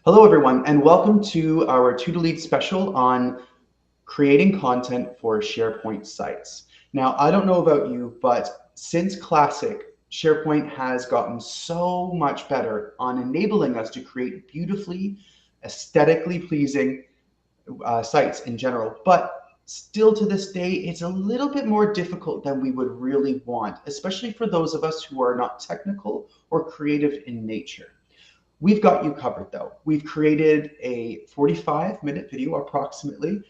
Hello, everyone, and welcome to our To-Do-Lead special on creating content for SharePoint sites. Now, I don't know about you, but since Classic, SharePoint has gotten so much better on enabling us to create beautifully, aesthetically pleasing sites in general. But still to this day, it's a little bit more difficult than we would really want, especially for those of us who are not technical or creative in nature. We've got you covered though. We've created a 45-minute video approximately,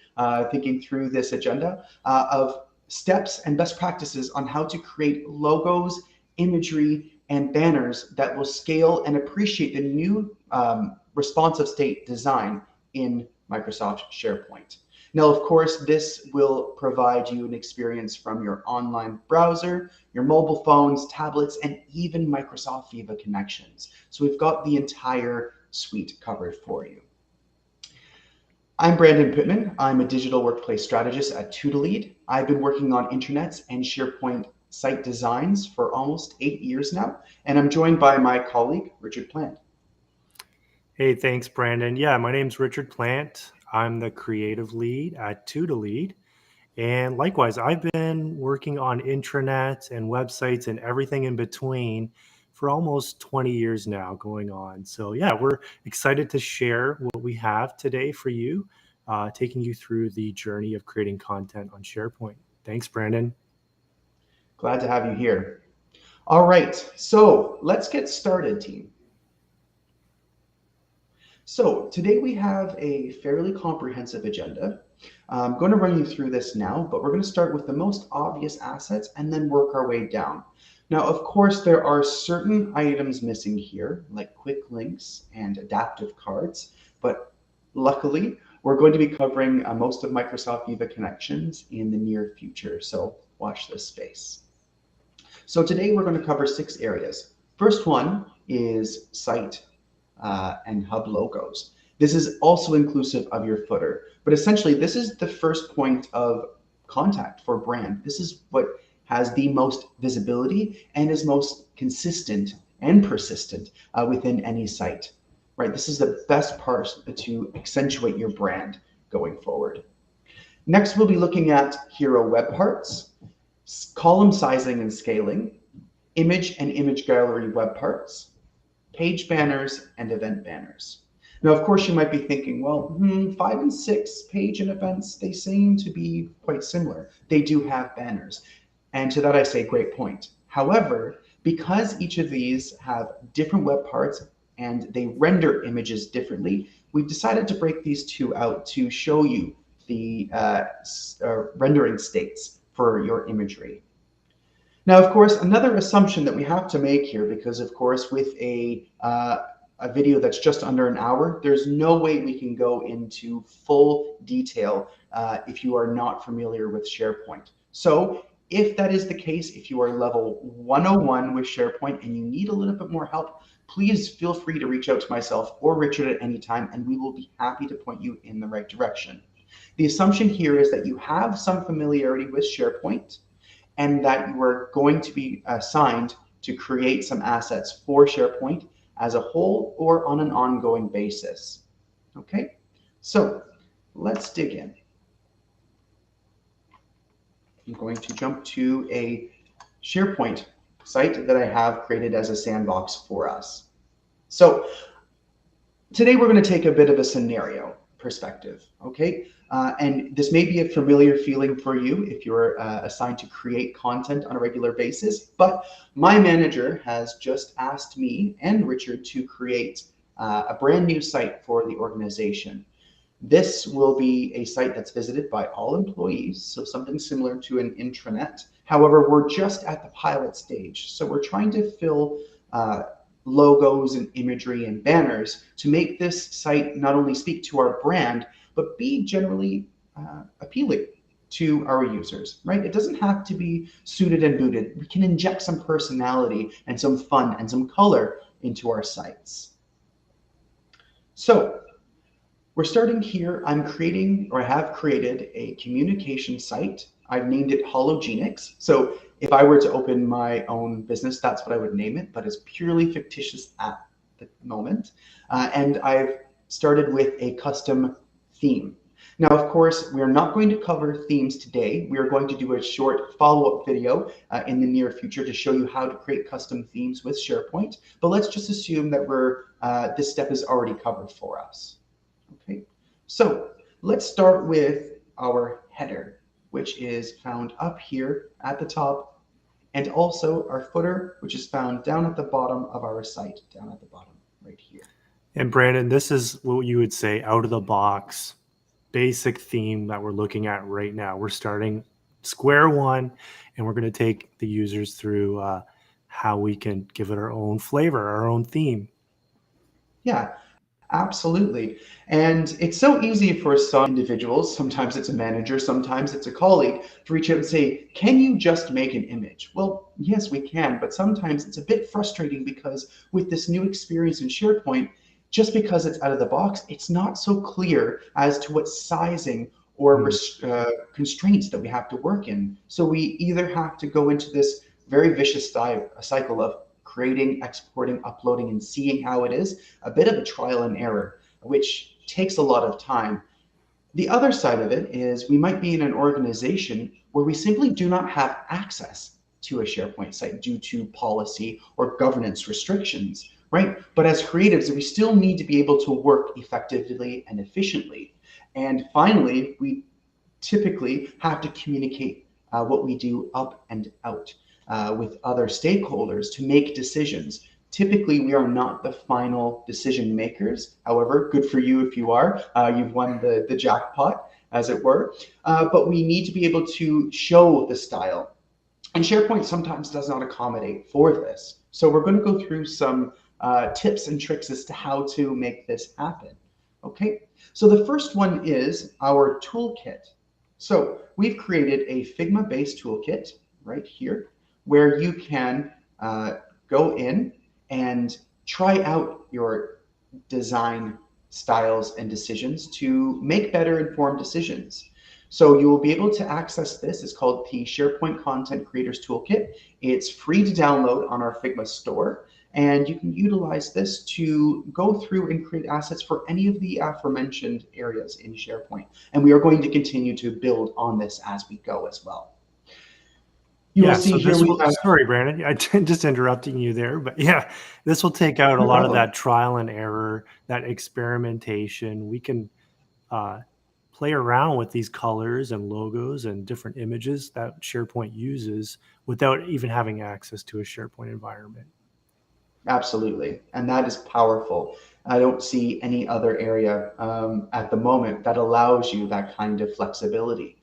thinking through this agenda of steps and best practices on how to create logos, imagery, and banners that will scale and appreciate the new responsive state design in Microsoft SharePoint. Now, of course, this will provide you an experience from your online browser, your mobile phones, tablets, and even Microsoft Viva connections. So we've got the entire suite covered for you. I'm Brandon Pittman. I'm a digital workplace strategist at To-Do-Lead. I've been working on intranets and SharePoint site designs for almost 8 years now, and I'm joined by my colleague, Richard Plantt. Hey, thanks, Brandon. Yeah, my name's Richard Plantt. I'm the creative lead at To-Do-Lead. And likewise, I've been working on intranets and websites and everything in between for almost 20 years now going on. So yeah, we're excited to share what we have today for you, taking you through the journey of creating content on SharePoint. Thanks, Brandon. Glad to have you here. All right, so let's get started, team. So today we have a fairly comprehensive agenda. I'm going to run you through this now, but we're going to start with the most obvious assets and then work our way down. Now, of course, there are certain items missing here, like quick links and adaptive cards, but luckily, we're going to be covering most of Microsoft Viva connections in the near future, so watch this space. So today we're going to cover 6 areas. First one is site and hub logos. This is also inclusive of your footer, but essentially this is the first point of contact for brand. This is what has the most visibility and is most consistent and persistent within any site, right? This is the best part to accentuate your brand going forward. Next, we'll be looking at hero web parts, column sizing and scaling, image and image gallery web parts, page banners, and event banners. Now, of course, you might be thinking, well, 5 and 6 page and events, they seem to be quite similar. They do have banners. And to that I say, great point. However, because each of these have different web parts and they render images differently, we've decided to break these two out to show you the rendering states for your imagery. Now, of course, another assumption that we have to make here, because of course, with a video that's just under an hour, there's no way we can go into full detail if you are not familiar with SharePoint. So if that is the case, if you are level 101 with SharePoint and you need a little bit more help, please feel free to reach out to myself or Richard at any time, and we will be happy to point you in the right direction. The assumption here is that you have some familiarity with SharePoint, and that you are going to be assigned to create some assets for SharePoint as a whole or on an ongoing basis. Okay, so let's dig in. I'm going to jump to a SharePoint site that I have created as a sandbox for us. So today we're going to take a bit of a scenario perspective, okay? And this may be a familiar feeling for you if you're assigned to create content on a regular basis, but my manager has just asked me and Richard to create a brand new site for the organization. This will be a site that's visited by all employees, so something similar to an intranet. However, we're just at the pilot stage, so we're trying to fill logos and imagery and banners to make this site not only speak to our brand, but be generally appealing to our users, right? It doesn't have to be suited and booted. We can inject some personality and some fun and some color into our sites. So we're starting here. I have created a communication site. I've named it Hologenics. So if I were to open my own business, that's what I would name it, but it's purely fictitious at the moment. And I've started with a custom theme. Now, of course, we are not going to cover themes today. We are going to do a short follow-up video in the near future to show you how to create custom themes with SharePoint. But let's just assume that this step is already covered for us. Okay, so let's start with our header, which is found up here at the top, and also our footer, which is found down at the bottom of our site, down at the bottom right here. And Brandon, this is what you would say out of the box, basic theme that we're looking at right now. We're starting square one, and we're going to take the users through how we can give it our own flavor, our own theme. Yeah, absolutely. And it's so easy for some individuals, sometimes it's a manager, sometimes it's a colleague, to reach out and say, can you just make an image? Well, yes, we can, but sometimes it's a bit frustrating because with this new experience in SharePoint, just because it's out of the box, it's not so clear as to what sizing or constraints that we have to work in. So we either have to go into this very vicious cycle of creating, exporting, uploading, and seeing how it is, a bit of a trial and error, which takes a lot of time. The other side of it is we might be in an organization where we simply do not have access to a SharePoint site due to policy or governance restrictions, right? But as creatives, we still need to be able to work effectively and efficiently. And finally, we typically have to communicate what we do up and out with other stakeholders to make decisions. Typically, we are not the final decision makers. However, good for you if you are. You've won the jackpot, as it were. But we need to be able to show the style. And SharePoint sometimes does not accommodate for this. So we're going to go through some tips and tricks as to how to make this happen. Okay, so the first one is our toolkit. So we've created a Figma-based toolkit right here where you can go in and try out your design styles and decisions to make better informed decisions. So you will be able to access this. It's called the SharePoint Content Creators Toolkit. It's free to download on our Figma store, and you can utilize this to go through and create assets for any of the aforementioned areas in SharePoint. And we are going to continue to build on this as we go as well. You will see here we have... Sorry, Brandon, I just interrupting you there, but yeah, this will take out a lot of that trial and error, that experimentation. We can play around with these colors and logos and different images that SharePoint uses without even having access to a SharePoint environment. Absolutely, and that is powerful. I don't see any other area at the moment that allows you that kind of flexibility.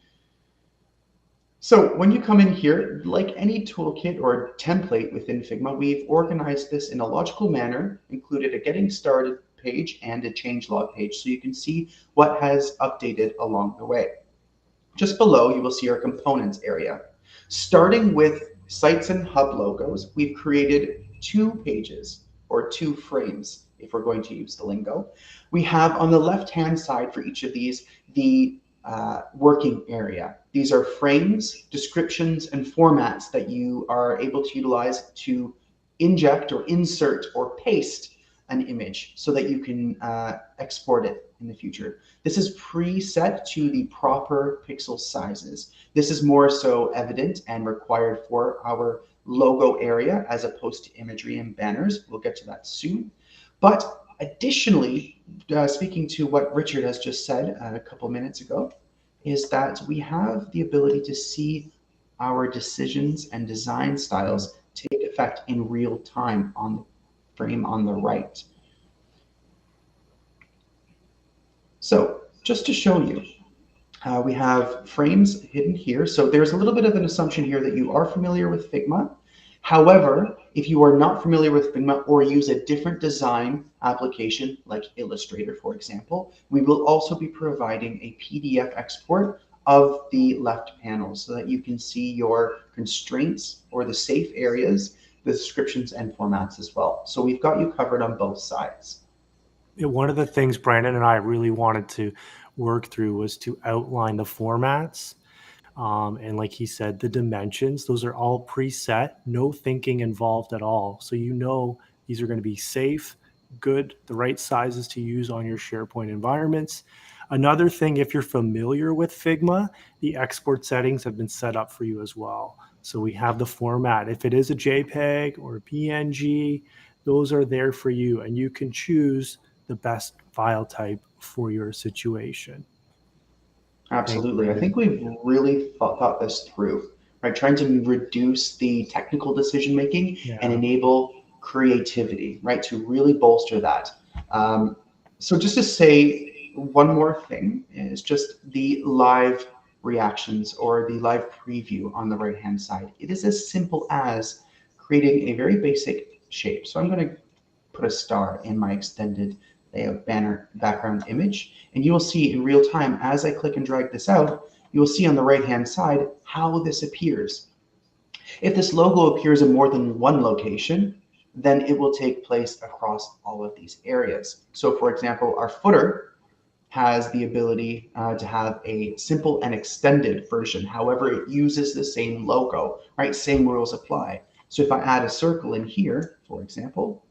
So when you come in here, like any toolkit or template within Figma, we've organized this in a logical manner, included a getting started page and a changelog page, so you can see what has updated along the way. Just below, you will see our components area. Starting with sites and hub logos, we've created 2 pages or 2 frames, if we're going to use the lingo. We have on the left-hand side for each of these, the working area. These are frames, descriptions, and formats that you are able to utilize to inject or insert or paste an image so that you can export it in the future. This is preset to the proper pixel sizes. This is more so evident and required for our logo area as opposed to imagery and banners. We'll get to that soon. But additionally, speaking to what Richard has just said a couple minutes ago, is that we have the ability to see our decisions and design styles take effect in real time on the frame on the right. So just to show you, we have frames hidden here. So there's a little bit of an assumption here that you are familiar with Figma. However, if you are not familiar with Figma or use a different design application like Illustrator, for example, we will also be providing a PDF export of the left panel so that you can see your constraints or the safe areas, the descriptions and formats as well. So we've got you covered on both sides. One of the things Brandon and I really wanted to work through was to outline the formats. And like he said, the dimensions, those are all preset, no thinking involved at all. So you know these are going to be safe, the right sizes to use on your SharePoint environments. Another thing, if you're familiar with Figma, the export settings have been set up for you as well. So we have the format. If it is a JPEG or a PNG, those are there for you, and you can choose the best file type for your situation. Thanks, Absolutely. I Brandon. think we've really thought this through, right? Trying to reduce the technical decision making and Yeah. enable creativity, right? To really bolster that. Um, so just to say one more thing is just the live reactions or the live preview on the right hand side. It is as simple as creating a very basic shape. So I'm going to put a star in my extended layout banner background image. And you will see in real time, as I click and drag this out, you will see on the right-hand side how this appears. If this logo appears in more than one location, then it will take place across all of these areas. So for example, our footer has the ability to have a simple and extended version. However, it uses the same logo, right? Same rules apply. So if I add a circle in here, for example,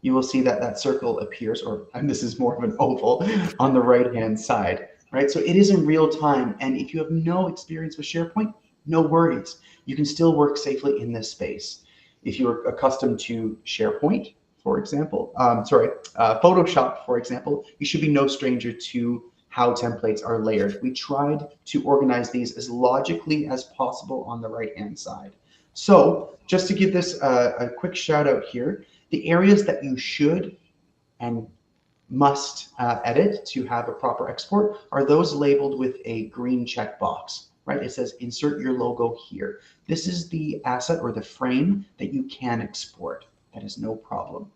you will see that that circle appears, or and this is more of an oval, on the right-hand side, right? So it is in real time. And if you have no experience with SharePoint, no worries. You can still work safely in this space. If you're accustomed to SharePoint, for example, Photoshop, for example, you should be no stranger to how templates are layered. We tried to organize these as logically as possible on the right-hand side. So just to give this a quick shout out here, the areas that you should and must edit to have a proper export are those labeled with a green checkbox, right? It says insert your logo here. This is the asset or the frame that you can export. That is no problem.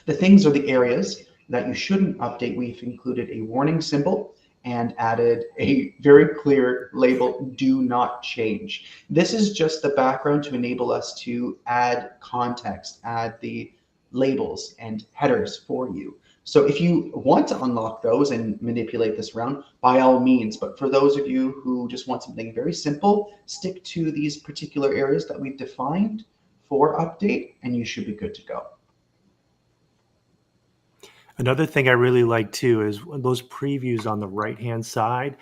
The things are the areas that you shouldn't update. We've included a warning symbol and added a very clear label, do not change. This is just the background to enable us to add context, add the labels and headers for you. So if you want to unlock those and manipulate this around, by all means. But for those of you who just want something very simple, stick to these particular areas that we've defined for update, and you should be good to go. Another thing I really like too is those previews on the right-hand side.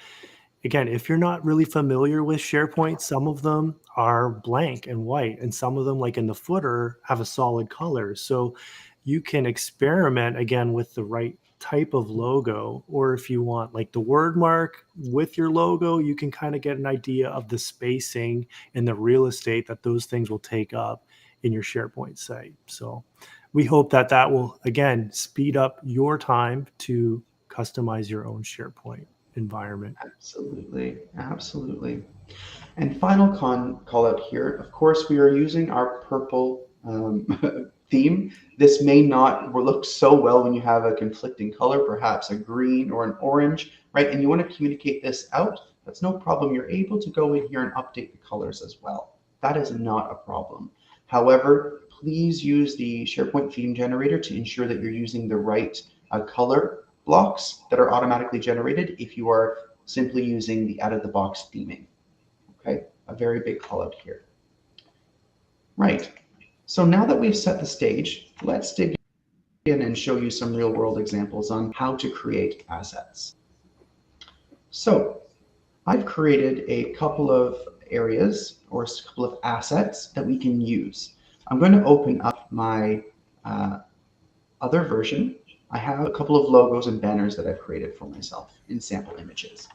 Again, if you're not really familiar with SharePoint, some of them are blank and white, and some of them, like in the footer, have a solid color. So you can experiment again with the right type of logo, or if you want like the word mark with your logo, you can kind of get an idea of the spacing and the real estate that those things will take up in your SharePoint site. So we hope that that will, again, speed up your time to customize your own SharePoint environment. Absolutely, absolutely. And final call out here, of course, we are using our purple theme. This may not look so well when you have a conflicting color, perhaps a green or an orange, right? And you want to communicate this out. That's no problem. You're able to go in here and update the colors as well. That is not a problem. However, please use the SharePoint theme generator to ensure that you're using the right color blocks that are automatically generated if you are simply using the out-of-the-box theming. Okay, a very big call out here. Right, so now that we've set the stage, let's dig in and show you some real world examples on how to create assets. So I've created a couple of areas or a couple of assets that we can use. I'm going to open up my other version. I have a couple of logos and banners that I've created for myself in sample images.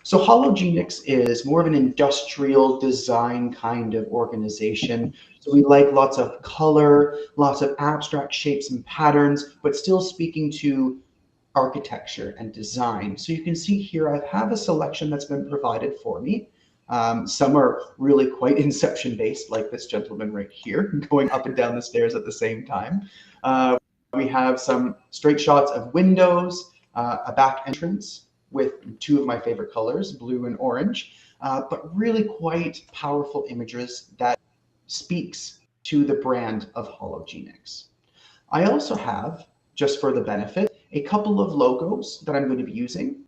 So Hologenix is more of an industrial design kind of organization. So we like lots of color, lots of abstract shapes and patterns, but still speaking to architecture and design. So you can see here I have a selection that's been provided for me. Some are really quite inception based, like this gentleman right here, going up and down the stairs at the same time. We have some straight shots of windows, a back entrance with two of my favorite colors, blue and orange, but really quite powerful images that speaks to the brand of Hologenix. I also have, just for the benefit, a couple of logos that I'm going to be using.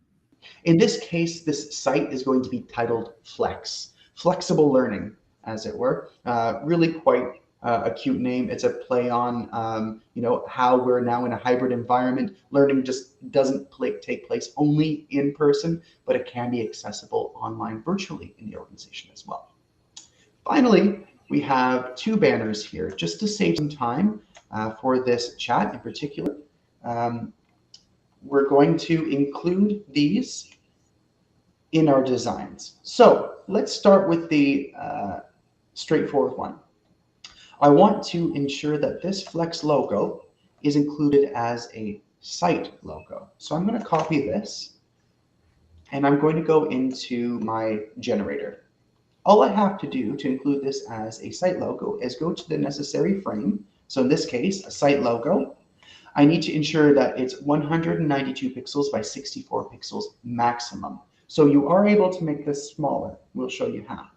In this case, this site is going to be titled Flex, flexible learning, as it were. Really quite a cute name. It's a play on, how we're now in a hybrid environment. Learning just doesn't take place only in person, but it can be accessible online virtually in the organization as well. Finally, we have two banners here just to save some time for this chat in particular. We're going to include these in our designs. So let's start with the straightforward one. I want to ensure that this Flex logo is included as a site logo. So I'm going to copy this and I'm going to go into my generator. All I have to do to include this as a site logo is go to the necessary frame. So in this case, a site logo. I need to ensure that it's 192 pixels by 64 pixels maximum. So you are able to make this smaller. We'll show you how.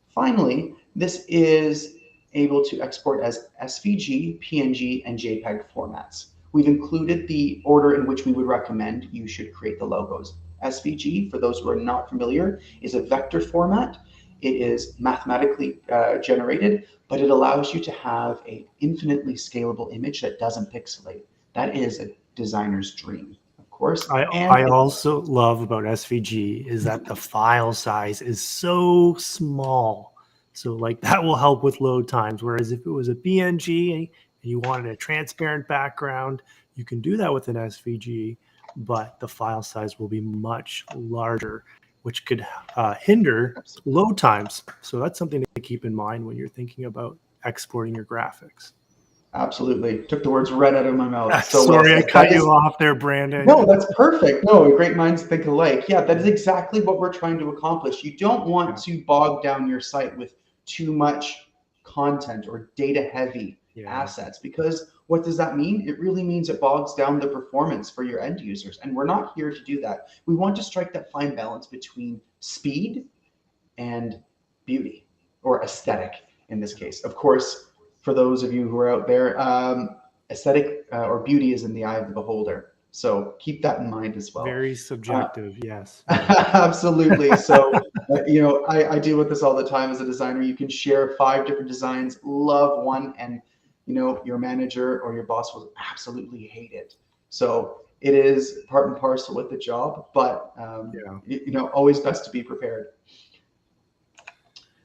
Finally, this is able to export as SVG, PNG, and JPEG formats. We've included the order in which we would recommend you should create the logos. SVG, for those who are not familiar, is a vector format. It is mathematically generated, but it allows you to have an infinitely scalable image that doesn't pixelate. That is a designer's dream, of course. I also love about SVG is that the file size is so small. So like that will help with load times. Whereas if it was a PNG and you wanted a transparent background, you can do that with an SVG, but the file size will be much larger, which could hinder load times. So that's something to keep in mind when you're thinking about exporting your graphics. Absolutely. Took the words right out of my mouth. So sorry, I cut you off there, Brandon. No, that's perfect. No, great minds think alike. Yeah, that is exactly what we're trying to accomplish. You don't want to bog down your site with too much content or data heavy assets, because what does that mean? It really means it bogs down the performance for your end users. And we're not here to do that. We want to strike that fine balance between speed and beauty, or aesthetic in this case. Of course, for those of you who are out there, aesthetic or beauty is in the eye of the beholder. So keep that in mind as well. Very subjective, yes. Absolutely. So, I deal with this all the time as a designer. You can share 5 different designs, love one, and your manager or your boss will absolutely hate it. So it is part and parcel with the job, but always best to be prepared.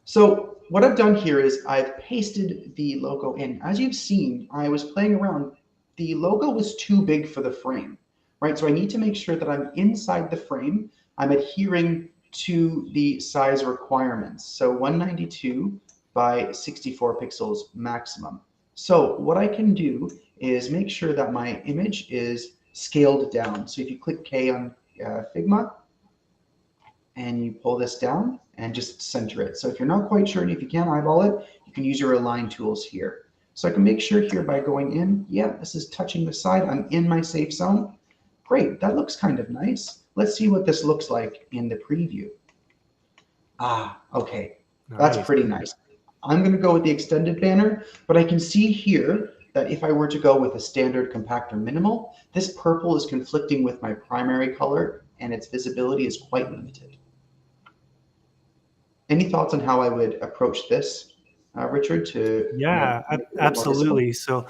So what I've done here is I've pasted the logo in. As you've seen, I was playing around. The logo was too big for the frame, right? So I need to make sure that I'm inside the frame. I'm adhering to the size requirements. So 192 by 64 pixels maximum. So what I can do is make sure that my image is scaled down. So if you click K on Figma and you pull this down and just center it. So if you're not quite sure and if you can't eyeball it, you can use your align tools here. So I can make sure here by going in, this is touching the side. I'm in my safe zone. Great, that looks kind of nice. Let's see what this looks like in the preview. Okay, that's pretty nice. I'm gonna go with the extended banner, but I can see here that if I were to go with a standard compact or minimal, this purple is conflicting with my primary color and its visibility is quite limited. Any thoughts on how I would approach this, Richard? Absolutely. So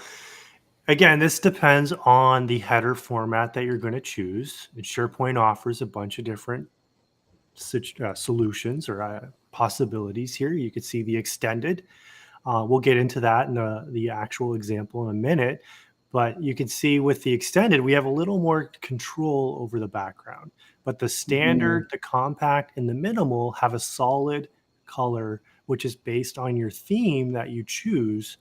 again, this depends on the header format that you're going to choose. And SharePoint offers a bunch of different solutions or possibilities here. You could see the extended. We'll get into that in the actual example in a minute. But you can see with the extended, we have a little more control over the background. But the standard, the compact, and the minimal have a solid color, which is based on your theme that you choose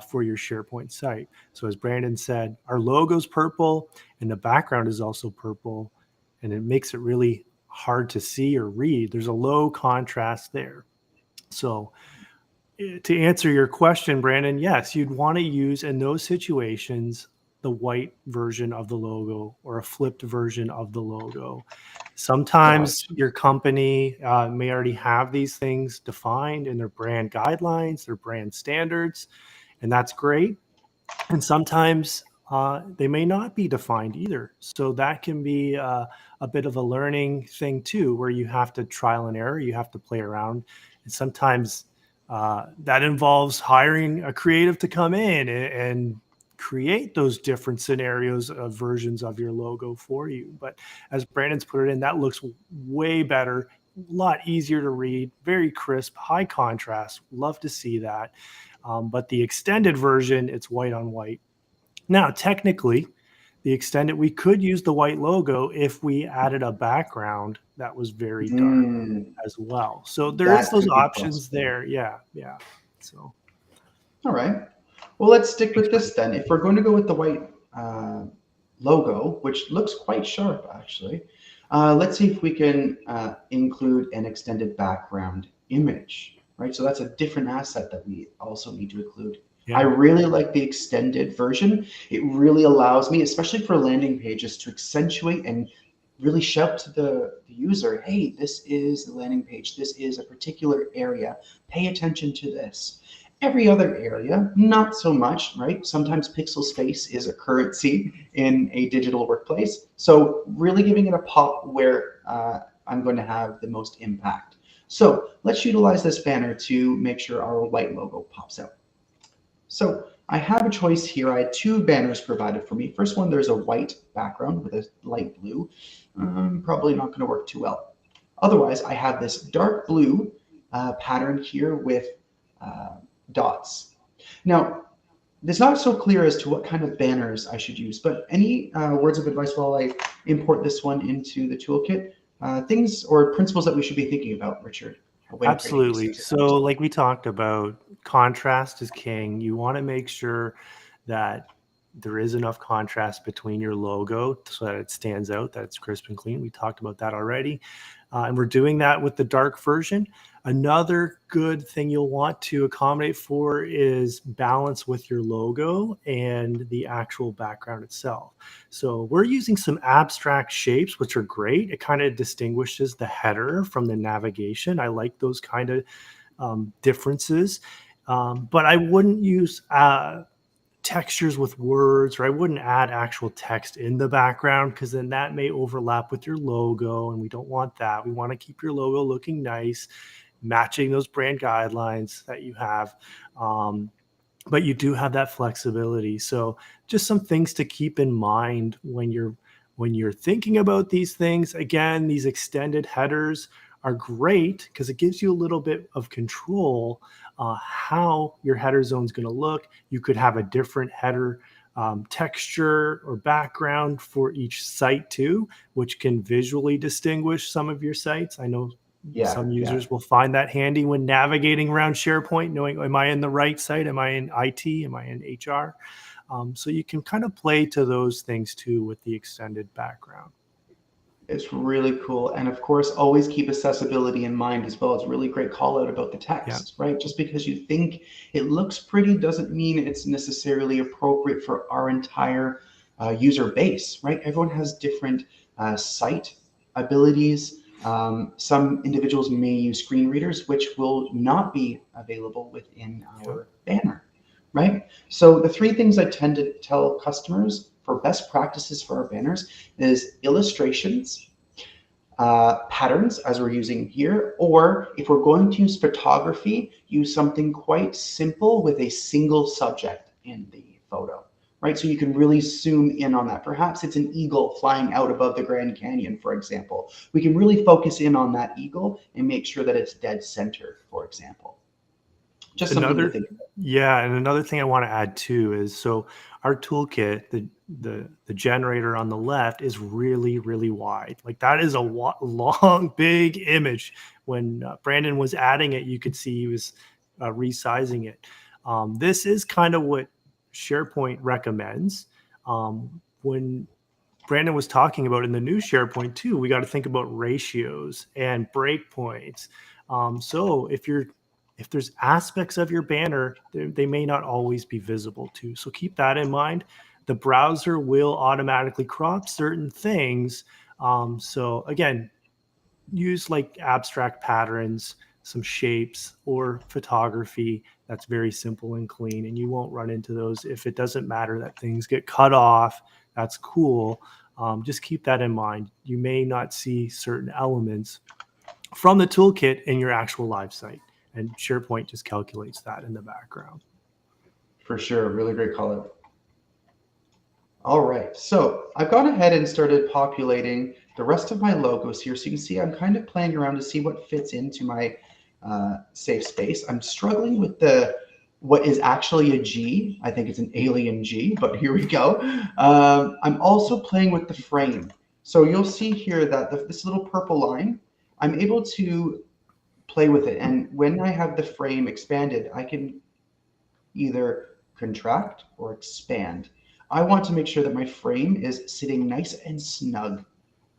for your SharePoint site. So as Brandon said, our logo's purple and the background is also purple, and it makes it really hard to see or read. There's a low contrast there. So to answer your question, Brandon, yes, you'd want to use in those situations the white version of the logo or a flipped version of the logo. Sometimes your company may already have these things defined in their brand guidelines, their brand standards, and that's great. And sometimes they may not be defined either. So that can be a bit of a learning thing too, where you have to trial and error, you have to play around. And sometimes That involves hiring a creative to come in and create those different scenarios of versions of your logo for you. But as Brandon's put it in, that looks way better, a lot easier to read, very crisp, high contrast. Love to see that. But the extended version, it's white on white. Now, technically, the extended, we could use the white logo if we added a background that was very dark Mm, as well. So there is that those could be options possible. there. Yeah, yeah. So All right. Well, let's stick thanks, with Brandon. this then. If we're going to go with the white logo, which looks quite sharp actually, let's see if we can include an extended background image, right? So that's a different asset that we also need to include. I Yeah, really like the extended version. It really allows me, especially for landing pages, to accentuate and really shout to the user, hey, this is the landing page. This is a particular area. Pay attention to this. Every other area, not so much, right? Sometimes pixel space is a currency in a digital workplace. So really giving it a pop where I'm going to have the most impact. So let's utilize this banner to make sure our white logo pops out. So I have a choice here. I had two banners provided for me. First one, there's a white background with a light blue. Probably not going to work too well. Otherwise, I have this dark blue pattern here with uh, dots. Now, it's not so clear as to what kind of banners I should use, but any words of advice while I import this one into the toolkit? Things or principles that we should be thinking about, Richard, when creating these absolutely. types of So, banners. like we talked about, contrast is king. You want to make sure that there is enough contrast between your logo so that it stands out, that it's crisp and clean. We talked about that already. And we're doing that with the dark version. Another good thing you'll want to accommodate for is balance with your logo and the actual background itself. So we're using some abstract shapes, which are great. It kind of distinguishes the header from the navigation. I like those kind of differences. But I wouldn't use textures with words, or I wouldn't add actual text in the background because then that may overlap with your logo, and we don't want that. We want to keep your logo looking nice, matching those brand guidelines that you have. Um, but you do have that flexibility. So just some things to keep in mind when you're thinking about these things. Again, these extended headers are great because it gives you a little bit of control how your header zone is going to look. You could have a different header texture or background for each site too, which can visually distinguish some of your sites. I know Yeah, some yeah. users will find that handy when navigating around SharePoint, knowing, am I in the right site? Am I in IT? Am I in HR? So you can kind of play to those things too with the extended background. It's really cool. And of course, always keep accessibility in mind as well. It's a really great call out about the Yeah. text, right? Just because you think it looks pretty doesn't mean it's necessarily appropriate for our entire user base, right? Everyone has different sight abilities. Some individuals may use screen readers, which will not be available within Yeah. our banner, right? So the three things I tend to tell customers for best practices for our banners is illustrations, patterns, as we're using here, or if we're going to use photography, use something quite simple with a single subject in the photo, right? So you can really zoom in on that. Perhaps it's an eagle flying out above the Grand Canyon, for example. We can really focus in on that eagle and make sure that it's dead center, for example. Just something to Another, think about. yeah, and another thing I want to add too is so our toolkit, the generator on the left is really really wide. Like that is a long big image. When Brandon was adding it, you could see he was resizing it. This is kind of what SharePoint recommends. When Brandon was talking about in the new SharePoint too, we got to think about ratios and breakpoints. So if there's aspects of your banner, they may not always be visible too. So keep that in mind. The browser will automatically crop certain things. So again, use like abstract patterns, some shapes, or photography that's very simple and clean, and you won't run into those. If it doesn't matter that things get cut off, that's cool. Just keep that in mind. You may not see certain elements from the toolkit in your actual live site. and SharePoint just calculates that in the background. For sure, really great call out. All right, so I've gone ahead and started populating the rest of my logos here. So you can see I'm kind of playing around to see what fits into my safe space. I'm struggling with what is actually a G. I think it's an alien G, but here we go. I'm also playing with the frame. So you'll see here that this little purple line, I'm able to play with it. And when I have the frame expanded, I can either contract or expand. I want to make sure that my frame is sitting nice and snug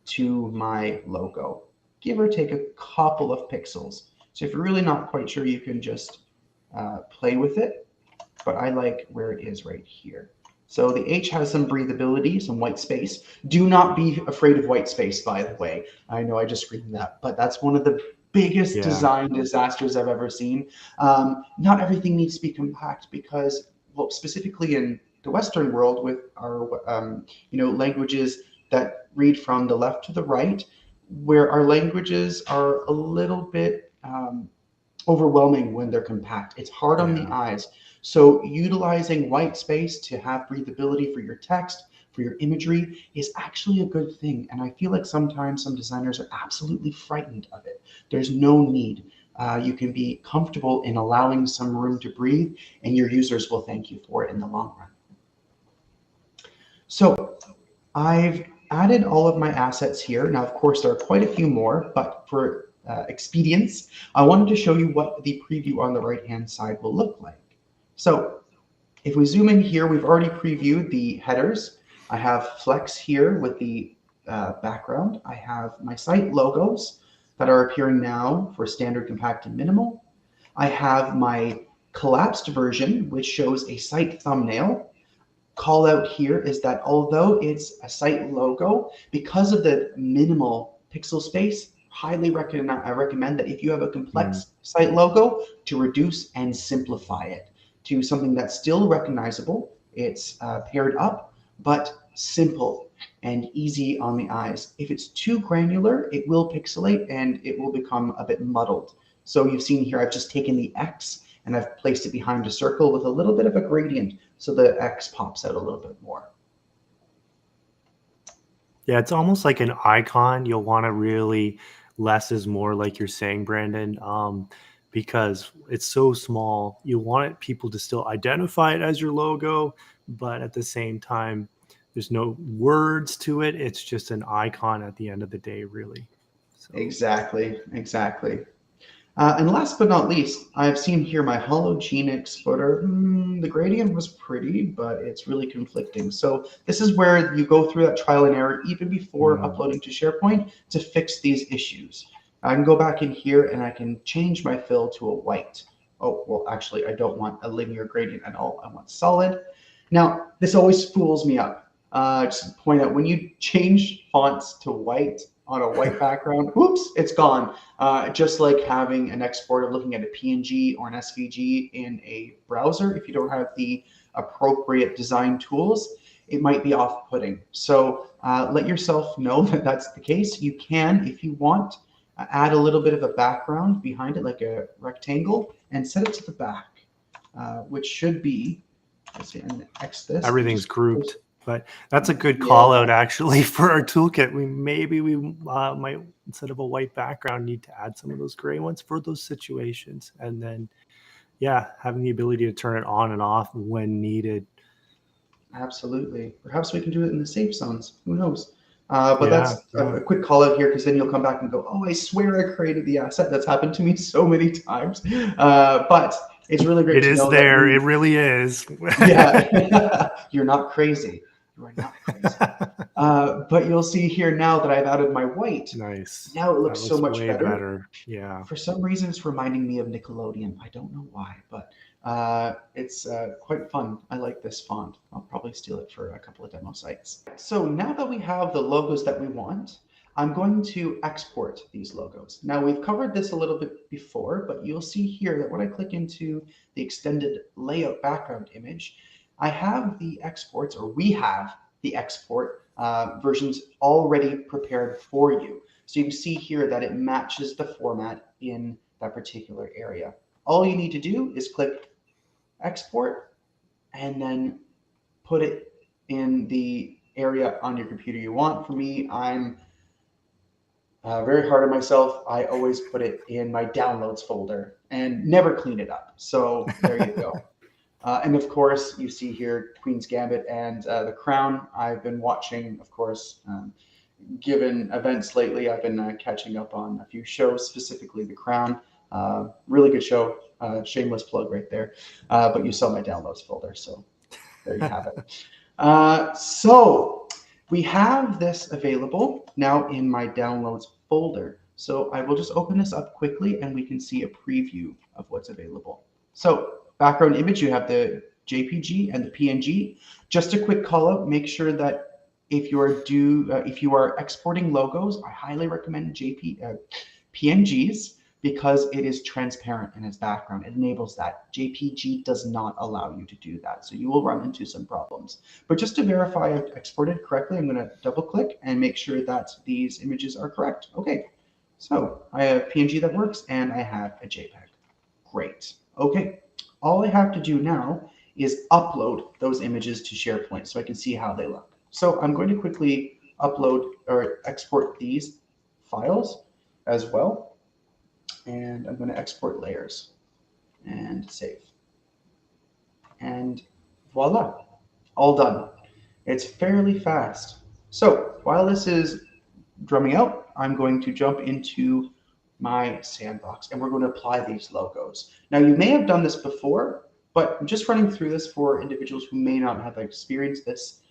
to my logo, give or take a couple of pixels. So if you're really not quite sure, you can just play with it, but I like where it is right here. So the H has some breathability, some white space. Do not be afraid of white space, by the way. I know I just screamed that, but that's one of the biggest design disasters I've ever seen. Not everything needs to be compact because, well, specifically in the Western world with our languages that read from the left to the right, where our languages are a little bit overwhelming when they're compact. It's hard on the eyes. So utilizing white space to have breathability for your text, for your imagery is actually a good thing. And I feel like sometimes some designers are absolutely frightened of it. There's no need. You can be comfortable in allowing some room to breathe, and your users will thank you for it in the long run. So I've added all of my assets here. Now, of course, there are quite a few more, but for expedience, I wanted to show you what the preview on the right-hand side will look like. So if we zoom in here, we've already previewed the headers. I have Flex here with the background. I have my site logos that are appearing now for standard, compact, and minimal. I have my collapsed version, which shows a site thumbnail. Call out here is that although it's a site logo, because of the minimal pixel space, I recommend that if you have a complex site logo, to reduce and simplify it to something that's still recognizable. It's paired up, but simple and easy on the eyes. If it's too granular, it will pixelate and it will become a bit muddled. So you've seen here, I've just taken the X and I've placed it behind a circle with a little bit of a gradient, so the X pops out a little bit more. Yeah, it's almost like an icon. You'll want to really less is more, like you're saying, Brandon, because it's so small. You want people to still identify it as your logo, but at the same time, there's no words to it. It's just an icon at the end of the day, really. So. Exactly. And last but not least, I've seen here my hologenics footer. The gradient was pretty, but it's really conflicting. So this is where you go through that trial and error even before uploading to SharePoint to fix these issues. I can go back in here and I can change my fill to a white. Oh, well, actually, I don't want a linear gradient at all. I want solid. Now, this always fools me up. Just to point out, when you change fonts to white on a white background, whoops, it's gone. Just like having an export of looking at a PNG or an SVG in a browser, if you don't have the appropriate design tools, it might be off-putting. So let yourself know that that's the case. You can, if you want, add a little bit of a background behind it, like a rectangle, and set it to the back, which should be, let's see, and X this. Everything's grouped. But that's a good call out, actually, for our toolkit. We might, instead of a white background, need to add some of those gray ones for those situations. And then, having the ability to turn it on and off when needed. Absolutely. Perhaps we can do it in the safe zones. Who knows? But that's a quick call out here, because then you'll come back and go, oh, I swear I created the asset. That's happened to me so many times. But it's really great to know that there. It really is. Yeah. You're not crazy. You are not crazy. But you'll see here now that I've added my white. Nice. Now it looks so much better. Yeah. For some reason, it's reminding me of Nickelodeon. I don't know why, but it's quite fun. I like this font. I'll probably steal it for a couple of demo sites. So now that we have the logos that we want, I'm going to export these logos. Now, we've covered this a little bit before, but you'll see here that when I click into the extended layout background image, I have the exports, or we have the export versions already prepared for you. So you can see here that it matches the format in that particular area. All you need to do is click export and then put it in the area on your computer you want. For me, I'm very hard on myself. I always put it in my downloads folder and never clean it up. So there you go. And of course, you see here Queen's Gambit and The Crown. I've been watching, of course, given events lately, I've been catching up on a few shows, specifically The Crown. Really good show. Shameless plug right there. But you saw my downloads folder, so there you have it. So we have this available now in my downloads folder. So I will just open this up quickly and we can see a preview of what's available. So background image, you have the JPG and the PNG. Just a quick call out, make sure that if you are exporting logos, I highly recommend PNGs because it is transparent in its background. It enables that. JPG does not allow you to do that, so you will run into some problems. But just to verify I've exported correctly, I'm going to double click and make sure that these images are correct. Okay, so I have PNG that works and I have a JPEG. Great. Okay, all I have to do now is upload those images to SharePoint so I can see how they look. So I'm going to quickly upload or export these files as well. And I'm going to export layers and save. And voila, all done. It's fairly fast. So while this is drumming out, I'm going to jump into my sandbox and we're going to apply these logos. Now you may have done this before, but I'm just running through this for individuals who may not have experienced this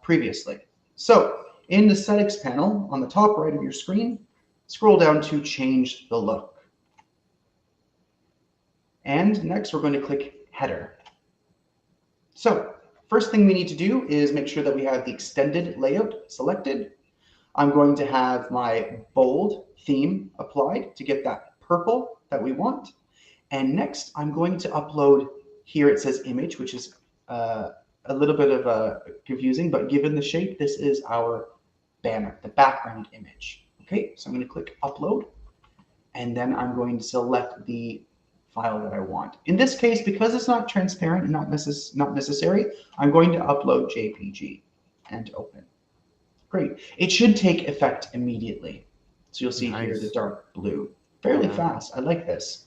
previously. So in the settings panel on the top right of your screen, scroll down to change the look. And next we're going to click header. So first thing we need to do is make sure that we have the extended layout selected. I'm going to have my bold theme applied to get that purple that we want. And next I'm going to upload, here it says image, which is a little bit of confusing, but given the shape, this is our banner, the background image. Okay, so I'm going to click upload, and then I'm going to select the file that I want. In this case, because it's not transparent and not necessary, I'm going to upload JPG and open. Great. It should take effect immediately. So you'll see here the dark blue. Fairly fast. I like this.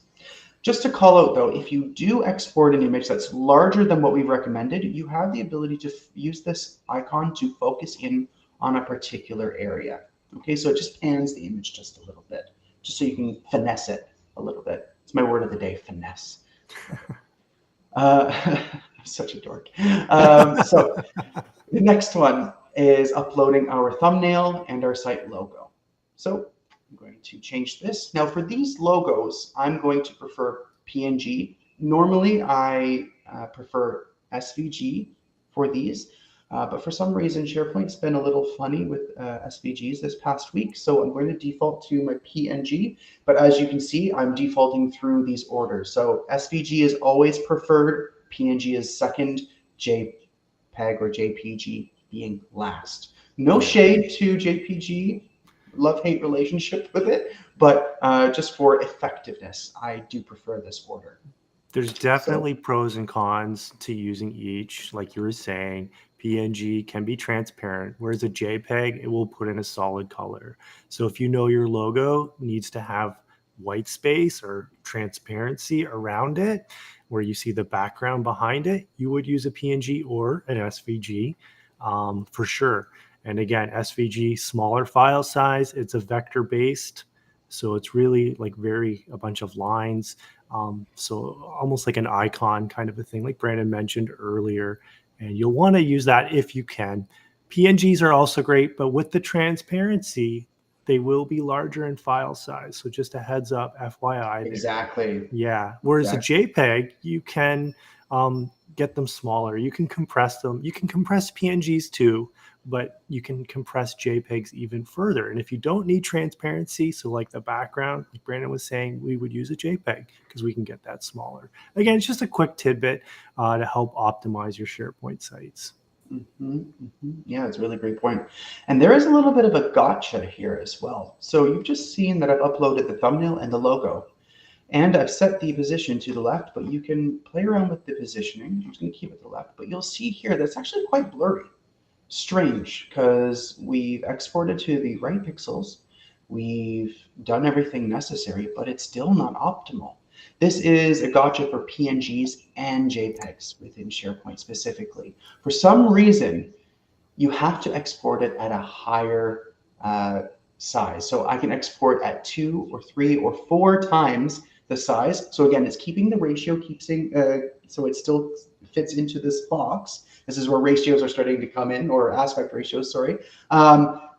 Just to call out though, if you do export an image that's larger than what we've recommended, you have the ability to use this icon to focus in on a particular area. Okay, so it just pans the image just a little bit, just so you can finesse it a little bit. It's my word of the day, finesse. I'm such a dork. So the next one is uploading our thumbnail and our site logo. So I'm going to change this. Now for these logos, I'm going to prefer PNG. Normally I prefer SVG for these, but for some reason SharePoint's been a little funny with SVGs this past week, so I'm going to default to my PNG, but as you can see, I'm defaulting through these orders. So SVG is always preferred, PNG is second, JPEG or JPG being last. No shade to JPG, love-hate relationship with it, but just for effectiveness, I do prefer this order. There's definitely pros and cons to using each. Like you were saying, PNG can be transparent, whereas a JPEG, it will put in a solid color. So if you know your logo needs to have white space or transparency around it, where you see the background behind it, you would use a PNG or an SVG for sure. And again, SVG, smaller file size, it's a vector based. So it's really like a bunch of lines. So almost like an icon kind of a thing, like Brandon mentioned earlier. And you'll want to use that if you can. PNGs are also great, but with the transparency, they will be larger in file size. So just a heads up, FYI. There. Exactly. Yeah. Whereas a JPEG, you can get them smaller. You can compress them. You can compress PNGs too, but you can compress JPEGs even further. And if you don't need transparency, so like the background, like Brandon was saying, we would use a JPEG because we can get that smaller. Again, it's just a quick tidbit to help optimize your SharePoint sites. Yeah, it's a really great point. And there is a little bit of a gotcha here as well. So you've just seen that I've uploaded the thumbnail and the logo. And I've set the position to the left, but you can play around with the positioning. I'm just going to keep it to the left, but you'll see here that's actually quite blurry. Strange, because we've exported to the right pixels. We've done everything necessary, but it's still not optimal. This is a gotcha for PNGs and JPEGs within SharePoint specifically. For some reason, you have to export it at a higher size. So I can export at 2 or 3 or 4 times the size. So again, it's keeping the ratio, so it still fits into this box. This is where ratios are starting to come in, or aspect ratios, sorry.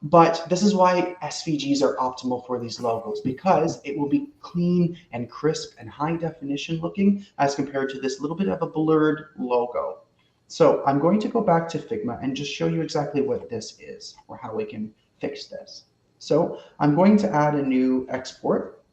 But this is why SVGs are optimal for these logos, because it will be clean and crisp and high definition looking as compared to this little bit of a blurred logo. So I'm going to go back to Figma and just show you exactly what this is, or how we can fix this. So I'm going to add a new export.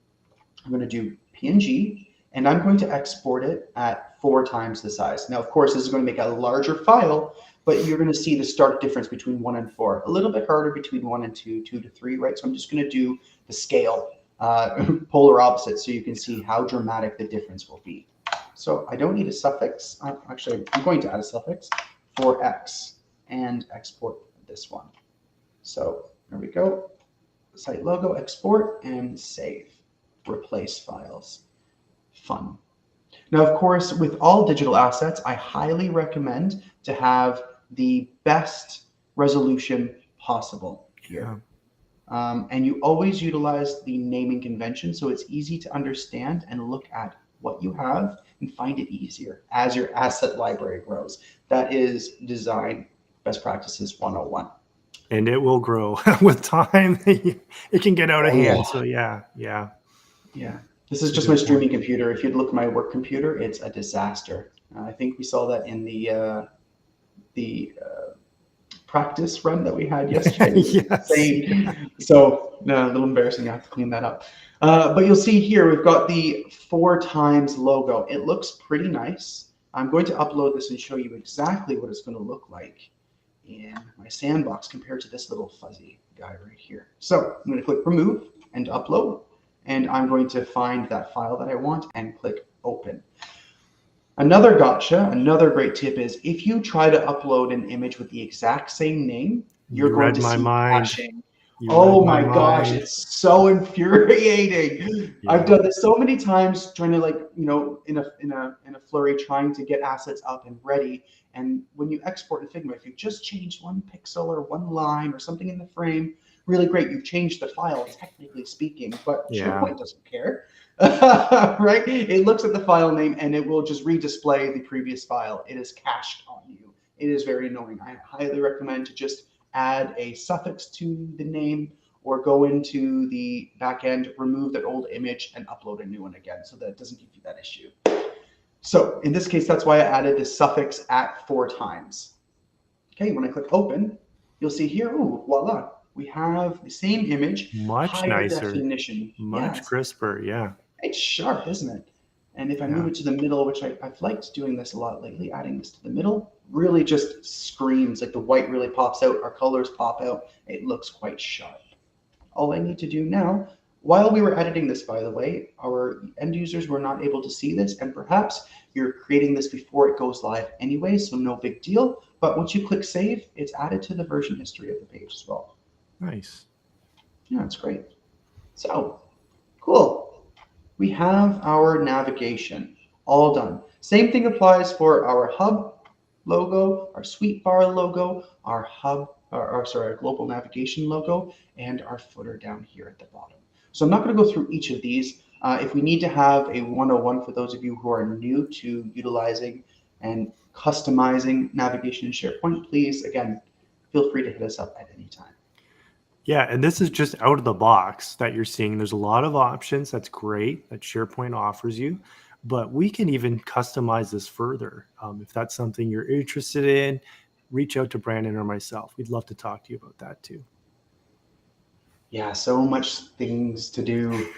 I'm going to do PNG, and I'm going to export it at 4 times the size. Now, of course, this is going to make a larger file, but you're going to see the stark difference between 1 and 4. A little bit harder between 1 and 2, 2 to 3, right? So I'm just going to do the scale, polar opposite, so you can see how dramatic the difference will be. So I don't need a suffix. Actually, I'm going to add a suffix for X and export this one. So there we go. Site logo, export, and save. Replace files. Fun. Now, of course, with all digital assets, I highly recommend to have the best resolution possible here. And you always utilize the naming convention, so it's easy to understand and look at what you have and find it easier as your asset library grows. That is design best practices 101. And it will grow with time. It can get out of hand. Yeah. So yeah. This is just my streaming computer. If you'd look at my work computer, it's a disaster. I think we saw that in the practice run that we had yesterday. Yes. So a little embarrassing. I have to clean that up. But you'll see here we've got the 4 times logo. It looks pretty nice. I'm going to upload this and show you exactly what it's going to look like in my sandbox compared to this little fuzzy guy right here. So I'm going to click remove and upload, and I'm going to find that file that I want and click open. Another gotcha, another great tip is if you try to upload an image with the exact same name, you're going to see caching. Oh my gosh, it's so infuriating. Yeah. I've done this so many times, trying to in a flurry, trying to get assets up and ready. And when you export in Figma, if you just changed 1 pixel or 1 line or something in the frame, really great. You've changed the file, technically speaking, but SharePoint doesn't care, right? It looks at the file name and it will just redisplay the previous file. It is cached on you. It is very annoying. I highly recommend to just add a suffix to the name, or go into the backend, remove that old image, and upload a new one again, so that it doesn't give you that issue. So in this case, that's why I added the suffix at 4 times. Okay, when I click open, you'll see here, ooh, voila, we have the same image, much nicer, definition, much crisper. Yeah, it's sharp, isn't it? And if I move it to the middle, which I've liked doing this a lot lately, adding this to the middle really just screams, like the white really pops out, our colors pop out, it looks quite sharp. All I need to do now, while we were editing this, by the way, our end users were not able to see this, and perhaps you're creating this before it goes live anyway, so no big deal. But once you click save, it's added to the version history of the page as well. Nice. Yeah, it's great. So, cool. We have our navigation all done. Same thing applies for our hub logo, our sweet bar logo, our our global navigation logo, and our footer down here at the bottom. So I'm not going to go through each of these. If we need to have a 101 for those of you who are new to utilizing and customizing navigation in SharePoint, please, again, feel free to hit us up at any time. Yeah, and this is just out of the box that you're seeing. There's a lot of options. That's great that SharePoint offers you, but we can even customize this further. If that's something you're interested in, reach out to Brandon or myself. We'd love to talk to you about that too. Yeah, so much things to do,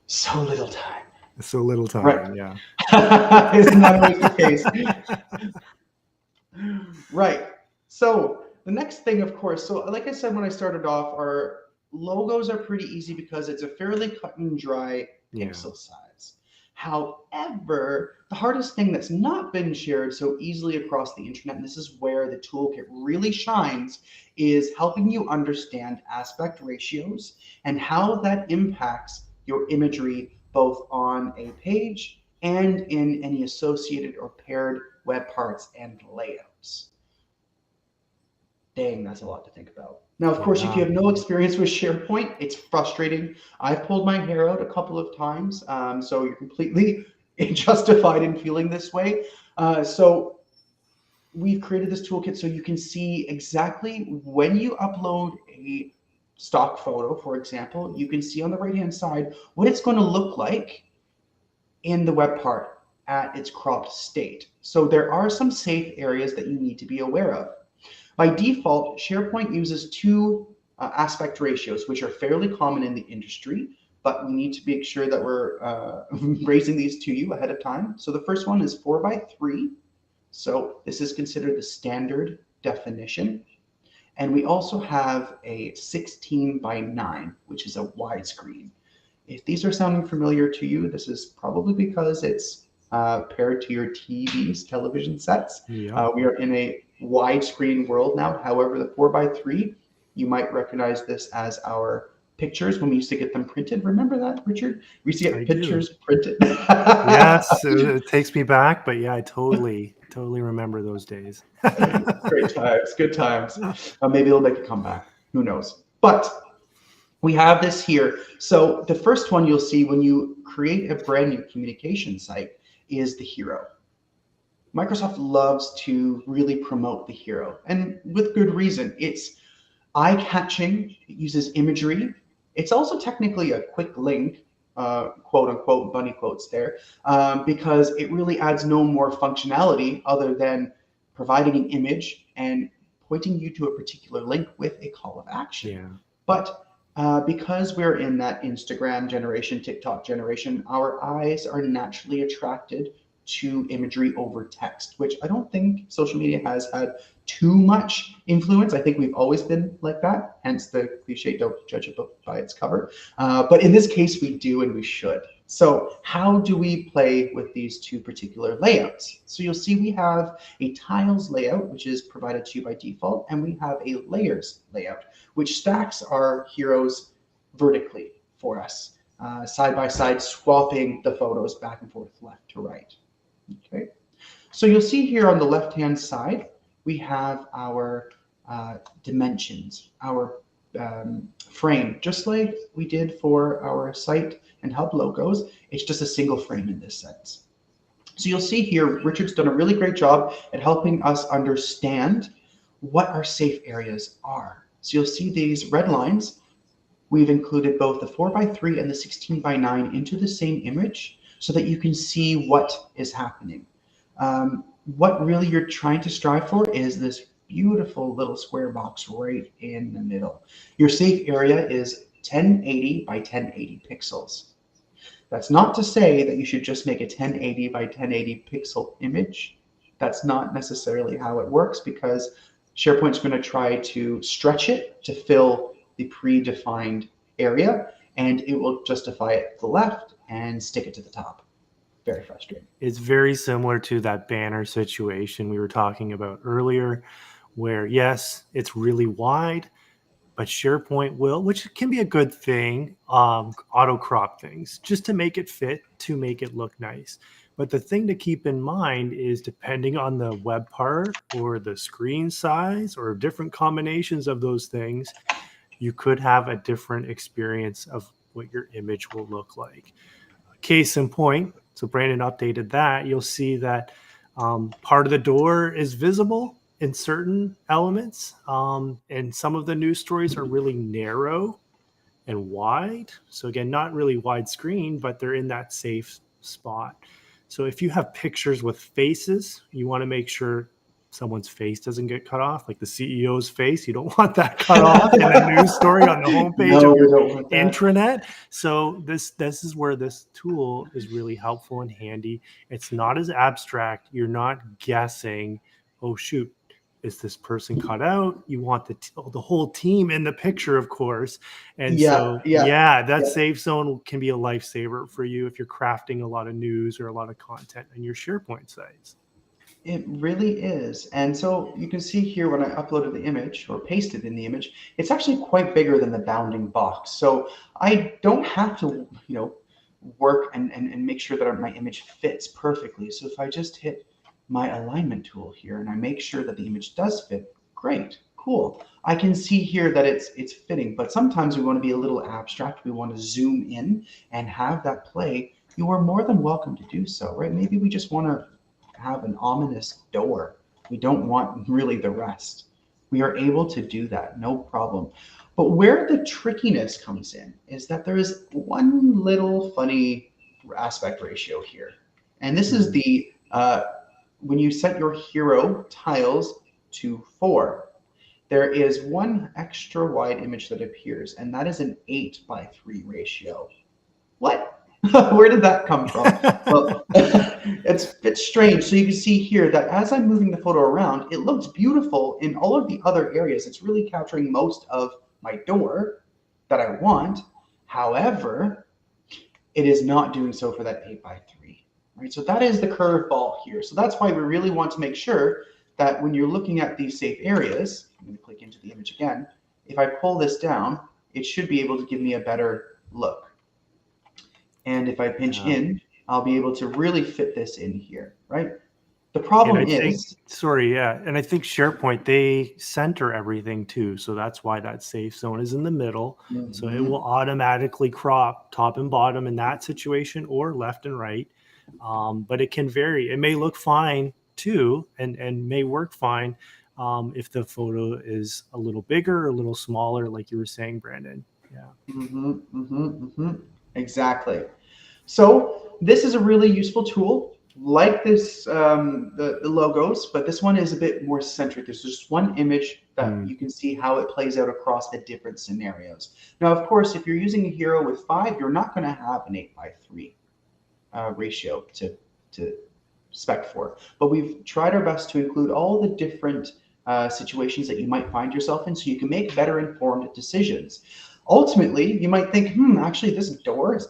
so little time. So little time, right. Yeah. Isn't that always the case? Right. So the next thing, of course, so like I said when I started off, our logos are pretty easy because it's a fairly cut and dry pixel size. However, the hardest thing that's not been shared so easily across the internet, and this is where the toolkit really shines, is helping you understand aspect ratios and how that impacts your imagery both on a page and in any associated or paired web parts and layouts. Dang, that's a lot to think about. Now, of course, if you Yeah. have no experience with SharePoint, it's frustrating. I've pulled my hair out a couple of times, so you're completely justified in feeling this way. So we've created this toolkit so you can see exactly when you upload a stock photo, for example, you can see on the right-hand side what it's going to look like in the web part at its cropped state. So there are some safe areas that you need to be aware of. By default, SharePoint uses two aspect ratios, which are fairly common in the industry, but we need to make sure that we're raising these to you ahead of time. So the first one is 4:3. So this is considered the standard definition. And we also have a 16:9, which is a widescreen. If these are sounding familiar to you, this is probably because it's paired to your TVs, television sets. Yep. We are in a widescreen world now. However, the 4:3, you might recognize this as our pictures when we used to get them printed. Remember that, Richard? We used to I get do. pictures printed. Yes, it takes me back, but yeah, I totally remember those days. Great times, good times. Maybe it'll make a comeback. Who knows? But we have this here. So the first one you'll see when you create a brand new communication site is the hero. Microsoft loves to really promote the hero, and with good reason. It's eye-catching, it uses imagery. It's also technically a quick link, quote unquote, bunny quotes there, because it really adds no more functionality other than providing an image and pointing you to a particular link with a call of action. Yeah. But because we're in that Instagram generation, TikTok generation, our eyes are naturally attracted to imagery over text, which I don't think social media has had too much influence. I think we've always been like that, hence the cliche, don't judge a book by its cover. But in this case, we do and we should. So how do we play with these two particular layouts? So you'll see we have a tiles layout, which is provided to you by default, and we have a layers layout, which stacks our heroes vertically for us, side by side, swapping the photos back and forth, left to right. Okay, so you'll see here on the left-hand side, we have our dimensions, our frame, just like we did for our site and hub logos. It's just a single frame in this sense. So you'll see here, Richard's done a really great job at helping us understand what our safe areas are. So you'll see these red lines. We've included both the 4:3 and the 16:9 into the same image so that you can see what is happening. What really you're trying to strive for is this beautiful little square box right in the middle. Your safe area is 1080 by 1080 pixels. That's not to say that you should just make a 1080 by 1080 pixel image. That's not necessarily how it works, because SharePoint's going to try to stretch it to fill the predefined area, and it will justify it to the left and stick it to the top. Very frustrating. It's very similar to that banner situation we were talking about earlier, where yes, it's really wide, but SharePoint will, which can be a good thing, auto crop things just to make it fit, to make it look nice. But the thing to keep in mind is, depending on the web part or the screen size or different combinations of those things, you could have a different experience of what your image will look like. Case in point, so Brandon updated that, you'll see that part of the door is visible in certain elements, and some of the news stories are really narrow and wide. So again, not really widescreen, but they're in that safe spot. So if you have pictures with faces, you want to make sure someone's face doesn't get cut off, like the CEO's face. You don't want that cut off in a news story on the homepage No, of we your don't want that. intranet. So this is where this tool is really helpful and handy. It's not as abstract. You're not guessing, oh shoot, is this person cut out? You want the whole team in the picture, of course. And Yeah, so, yeah, yeah, that yeah. safe zone can be a lifesaver for you if you're crafting a lot of news or a lot of content in your SharePoint sites. It really is. And so you can see here when I uploaded the image or pasted in the image, it's actually quite bigger than the bounding box. So I don't have to, work and make sure that my image fits perfectly. So if I just hit my alignment tool here and I make sure that the image does fit, great, cool. I can see here that it's fitting, but sometimes we want to be a little abstract. We want to zoom in and have that play. You are more than welcome to do so, right? Maybe we just want to have an ominous door. We don't want really the rest. We are able to do that, no problem. But where the trickiness comes in is that there is one little funny aspect ratio here. And this is the when you set your hero tiles to 4, there is one extra wide image that appears, and that is an 8:3 ratio. What? Where did that come from? Well, it's strange. So you can see here that as I'm moving the photo around, it looks beautiful in all of the other areas. It's really capturing most of my door that I want. However, it is not doing so for that 8:3, right? So that is the curveball here. So that's why we really want to make sure that when you're looking at these safe areas, I'm going to click into the image again. If I pull this down, it should be able to give me a better look. And if I pinch in, I'll be able to really fit this in here, right? The problem is, sorry, yeah. And I think SharePoint, they center everything too. So that's why that safe zone is in the middle. So it will automatically crop top and bottom in that situation or left and right. But it can vary. It may look fine too and may work fine if the photo is a little bigger or a little smaller, like you were saying, Brandon. Yeah. Exactly. So this is a really useful tool, like this, the logos, but this one is a bit more centric. There's just one image that you can see how it plays out across the different scenarios. Now, of course, if you're using a hero with 5, you're not going to have an 8:3 ratio to spec for. But we've tried our best to include all the different situations that you might find yourself in so you can make better informed decisions. Ultimately, you might think, actually, this door is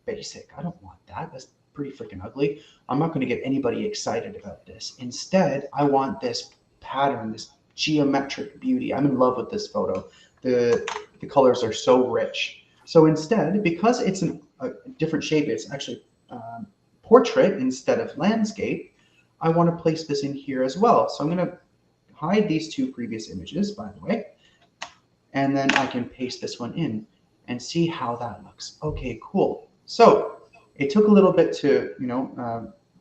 basic. I don't want that. That's pretty freaking ugly. I'm not going to get anybody excited about this. Instead, I want this pattern, this geometric beauty. I'm in love with this photo. The colors are so rich. So instead, because it's a different shape, it's actually portrait instead of landscape, I want to place this in here as well. So I'm going to hide these 2 previous images, by the way, and then I can paste this one in and see how that looks. Okay, cool. So it took a little bit to,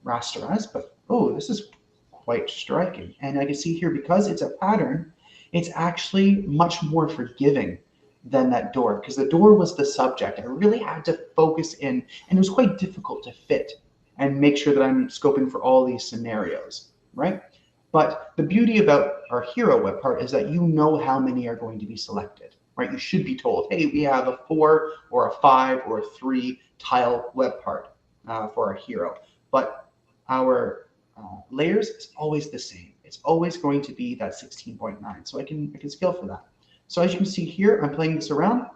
rasterize, but this is quite striking. And I can see here, because it's a pattern, it's actually much more forgiving than that door, because the door was the subject. I really had to focus in, and it was quite difficult to fit and make sure that I'm scoping for all these scenarios, right? But the beauty about our hero web part is that you know how many are going to be selected, right? You should be told, hey, we have a 4 or a 5 or a 3 tile web part for our hero. But our layers is always the same. It's always going to be that 16.9. So I can scale for that. So as you can see here, I'm playing this around,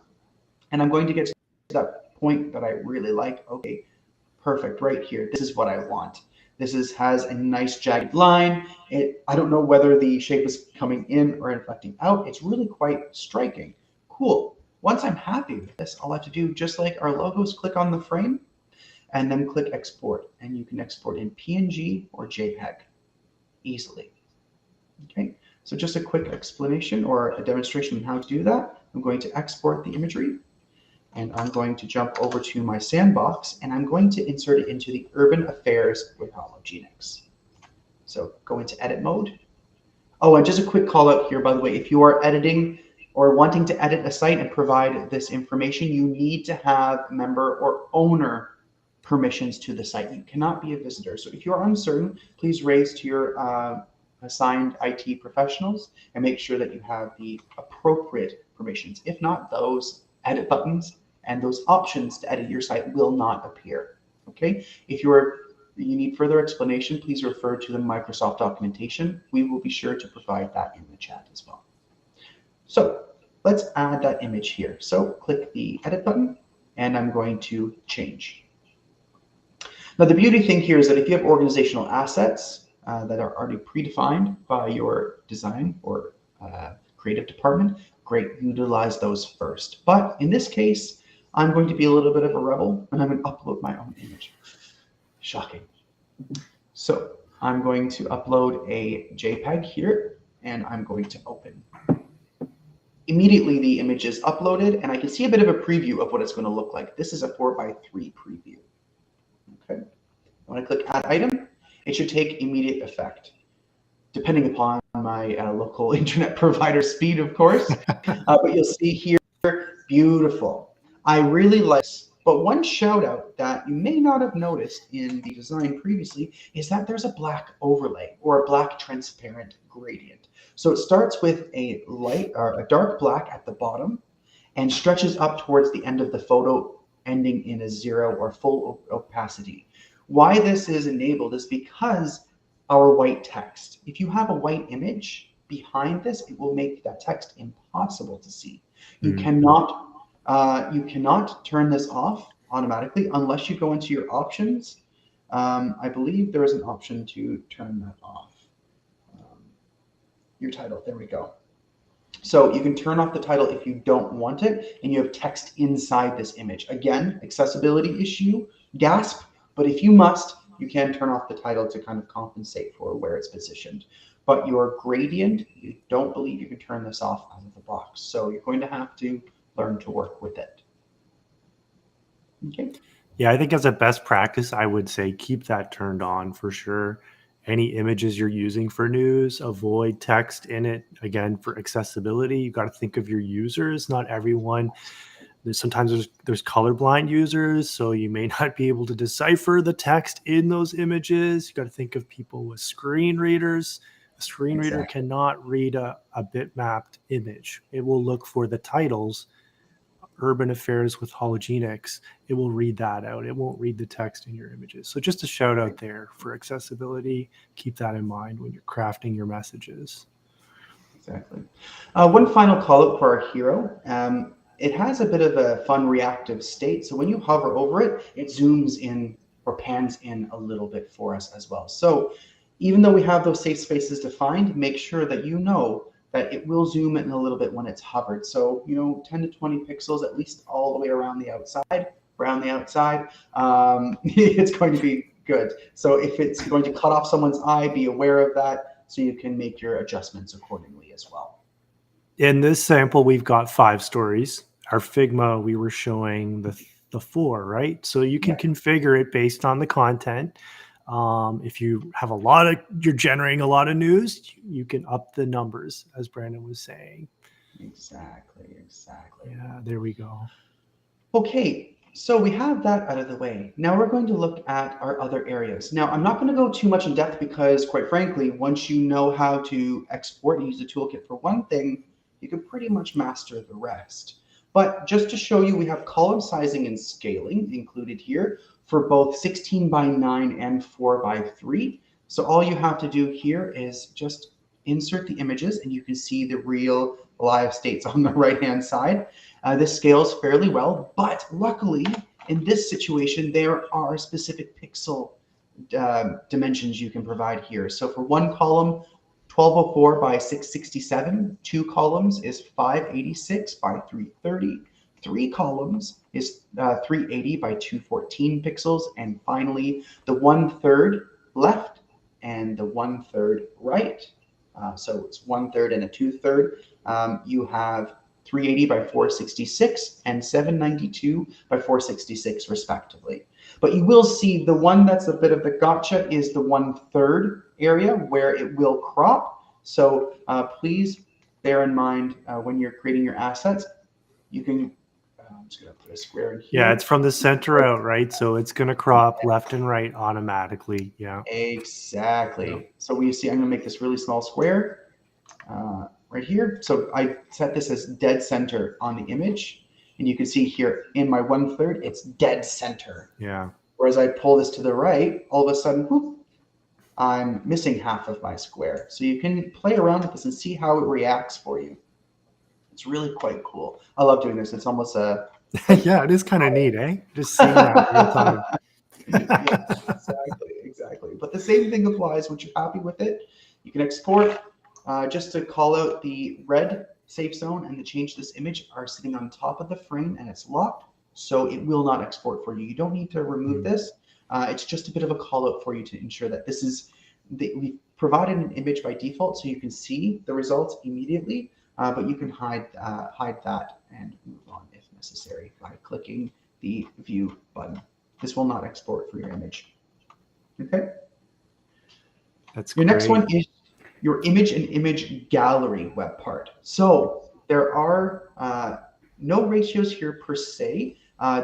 and I'm going to get to that point that I really like. Okay, perfect, right here. This is what I want. This has a nice jagged line. I don't know whether the shape is coming in or inflecting out. It's really quite striking. Cool. Once I'm happy with this, all I have to do, just like our logos, click on the frame and then click export. And you can export in PNG or JPEG easily. Okay, so just a quick explanation or a demonstration on how to do that. I'm going to export the imagery, and I'm going to jump over to my sandbox, and I'm going to insert it into the Urban Affairs with Hologenics. So go into edit mode. Oh, and just a quick call out here, by the way, if you are editing or wanting to edit a site and provide this information, you need to have member or owner permissions to the site. You cannot be a visitor. So if you are uncertain, please raise to your assigned IT professionals and make sure that you have the appropriate permissions. If not, those edit buttons and those options to edit your site will not appear. Okay, if you're you need further explanation, please refer to the Microsoft documentation. We will be sure to provide that in the chat as well. So let's add that image here. So click the edit button, and I'm going to change. Now, the beauty thing here is that if you have organizational assets that are already predefined by your design or creative department, great, utilize those first. But in this case, I'm going to be a little bit of a rebel, and I'm going to upload my own image. Shocking. So I'm going to upload a JPEG here, and I'm going to open. Immediately, the image is uploaded, and I can see a bit of a preview of what it's going to look like. This is a 4:3 preview. Okay. When I click Add Item, it should take immediate effect, depending upon my local internet provider speed, of course. But you'll see here, beautiful. I really like this. But one shout out that you may not have noticed in the design previously is that there's a black overlay or a black transparent gradient. So it starts with a light or a dark black at the bottom and stretches up towards the end of the photo, ending in a 0 or full opacity. Why this is enabled is because our white text. If you have a white image behind this, it will make that text impossible to see. You cannot turn this off automatically unless you go into your options. I believe there is an option to turn that off. Your title, there we go. So you can turn off the title if you don't want it, and you have text inside this image. Again, accessibility issue, gasp, but if you must, you can turn off the title to kind of compensate for where it's positioned. But your gradient, you don't believe you can turn this off out of the box. So you're going to have to learn to work with it. Okay. Yeah, I think as a best practice, I would say keep that turned on for sure. Any images you're using for news, avoid text in it. Again, for accessibility, you got to think of your users. Not everyone. Sometimes there's colorblind users, so you may not be able to decipher the text in those images. You got to think of people with screen readers. A screen reader cannot read a bitmapped image. It will look for the titles. Urban Affairs with Hologenics, it will read that out. It won't read the text in your images. So just a shout out there for accessibility. Keep that in mind when you're crafting your messages. Exactly. One final call out for our hero. It has a bit of a fun reactive state. So when you hover over it, it zooms in or pans in a little bit for us as well. So even though we have those safe spaces defined, make sure that you know that it will zoom in a little bit when it's hovered. So, 10 to 20 pixels, at least all the way around the outside, it's going to be good. So if it's going to cut off someone's eye, be aware of that so you can make your adjustments accordingly as well. In this sample, we've got 5 stories. Our Figma, we were showing the 4, right? So you can configure it based on the content. If you have you're generating a lot of news, you can up the numbers, as Brandon was saying. Exactly. Yeah, there we go. Okay, so we have that out of the way. Now we're going to look at our other areas. Now, I'm not going to go too much in depth because, quite frankly, once you know how to export and use the toolkit for one thing, you can pretty much master the rest. But just to show you, we have column sizing and scaling included here for both 16:9 and 4:3. So all you have to do here is just insert the images, and you can see the real live states on the right-hand side. This scales fairly well, but luckily in this situation, there are specific pixel dimensions you can provide here. So for one column, 1204 by 667, 2 columns is 586 by 330. 3 columns is 380 by 214 pixels, and finally the 1/3 left and the 1/3 right. So it's 1/3 and a 2/3. You have 380 by 466 and 792 by 466 respectively. But you will see the one that's a bit of the gotcha is the 1/3 area where it will crop. So please bear in mind when you're creating your assets, you can, I'm just going to put a square in here. Yeah, it's from the center out, right? So it's going to crop left and right automatically. Yeah. Exactly. Yeah. So we see, I'm going to make this really small square right here. So I set this as dead center on the image. And you can see here in my 1/3, it's dead center. Yeah. Whereas I pull this to the right, all of a sudden, whoop, I'm missing half of my square. So you can play around with this and see how it reacts for you. It's really quite cool. I love doing this. It's almost a Yeah, it is kind of neat, eh? Just seeing that real time. yes, exactly. But the same thing applies. Once you're happy with it, you can export. Just to call out, the red safe zone and the change this image are sitting on top of the frame and it's locked, so it will not export for you. You don't need to remove this. It's just a bit of a call out for you to ensure that this is, we've provided an image by default so you can see the results immediately, but you can hide that and move on if necessary by clicking the view button. This will not export for your image. Okay. That's your great. Next one is your image and image gallery web part. So there are no ratios here per se.